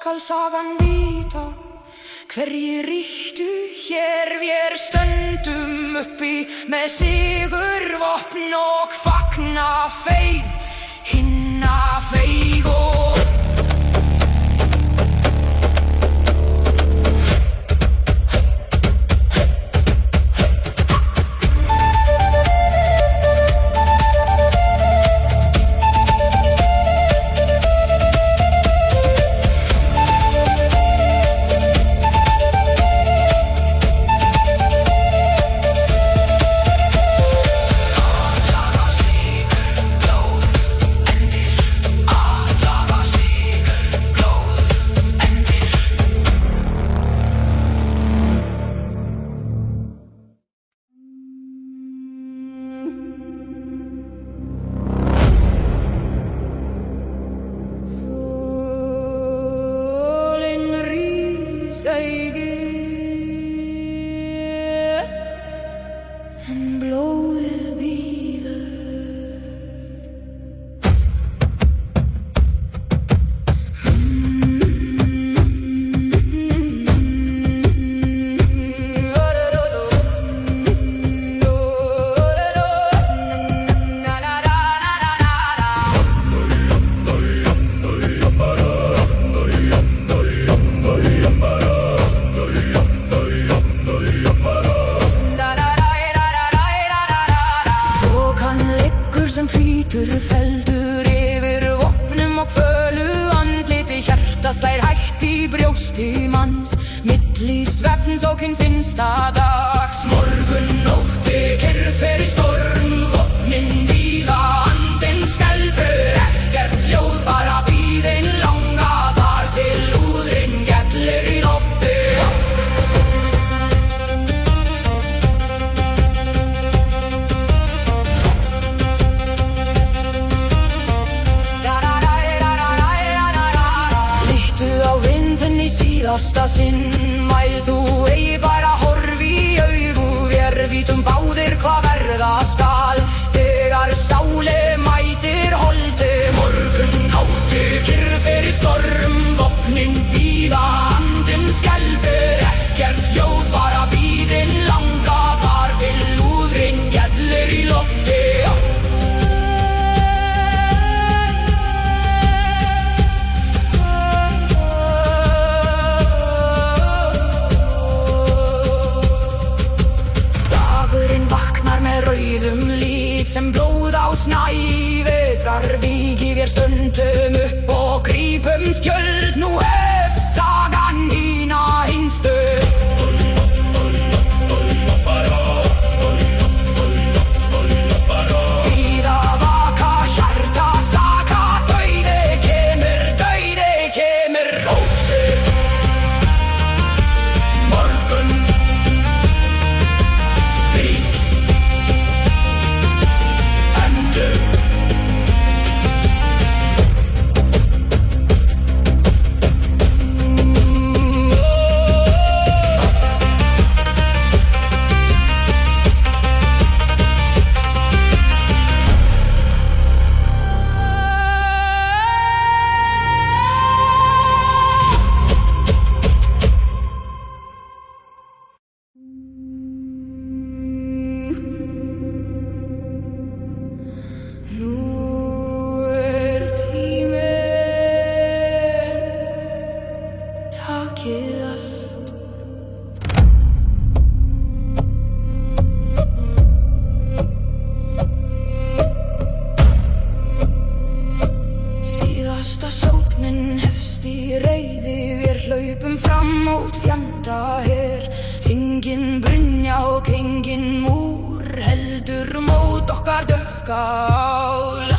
skal sagan vita, hverjir ríktu hér vér stöndum uppi með sigurvopn og fagna feið hinna feig og en blóðið bíður. Feldur yfir vopnum og kvölu andliti, hjarta slær hægt í brjósti manns milli svefns og hins innsta dags. Morgun nótti kyrr fer í storm, vopnin víða, andinn skelfur, ekkert ljóð, bara bíðin langa þar til úðrin gellir í lofti. Síðasta sinn, mæl þú ei bara horfi í augu, vér vítum báðir hvað verða skal þegar stáli mætir holdi. Morgun nótti kyrr fer í storm, vopnin bíða, andinn skelfur, ekkert ljóð, bara bíðin langa þar til úðrin gellir í lofti. Rauðum lit sem blóð á snæ, vetrar vígi vér stöndum upp og grípum skjöld, nú hefst sagan hína hinstu. Bíða vaka, hjarta saka, dauði kemur róti. Morgun engin brynja og engin múr heldur mót okkar dökkál.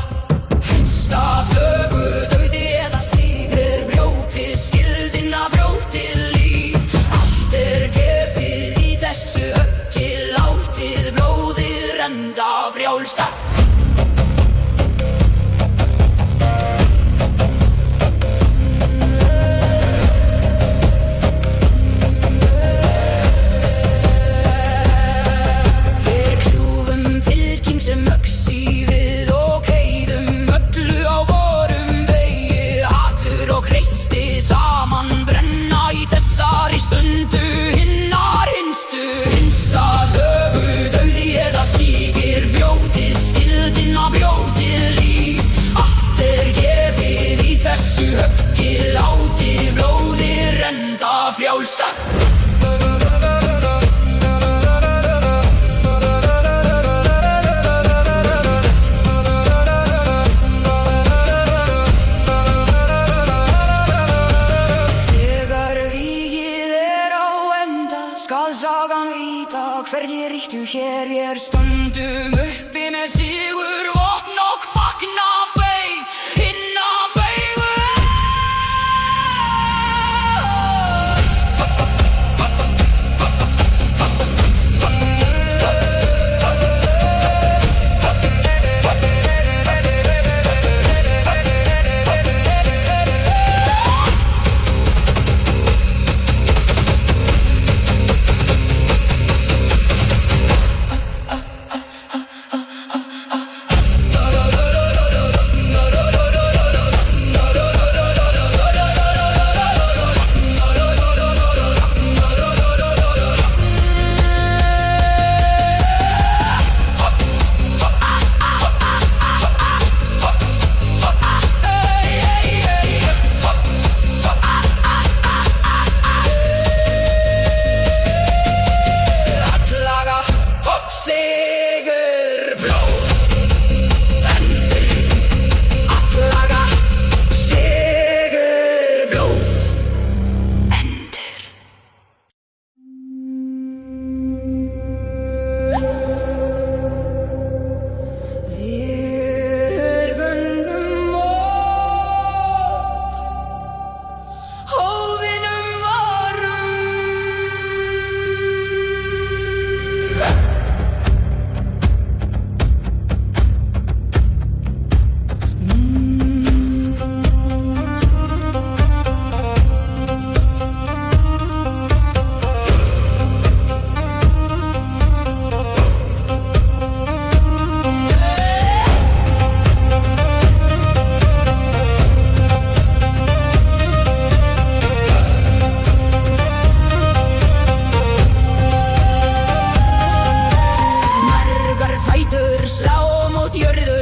Hinsta tögu, dauði eða sigrir, brjóti skildina, brjóti líf. Allt gefið í þessu höggi, látið blóðið renda frjálst. Sem öxi við og keyðum öllu á vorum vegi. Hverjir ríktu hér, vér stöndum uppi með sigur vopn og fagna feið hinna feigu.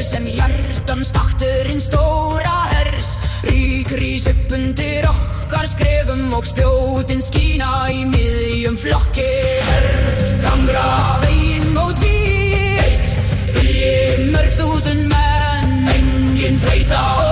Sem hjartans takturinn stóra hers rís upp undir okkar skrefum og spjótin skína í miðjum flokki. Gangra veginn mót við, mörg þúsund menn, engin þreyta.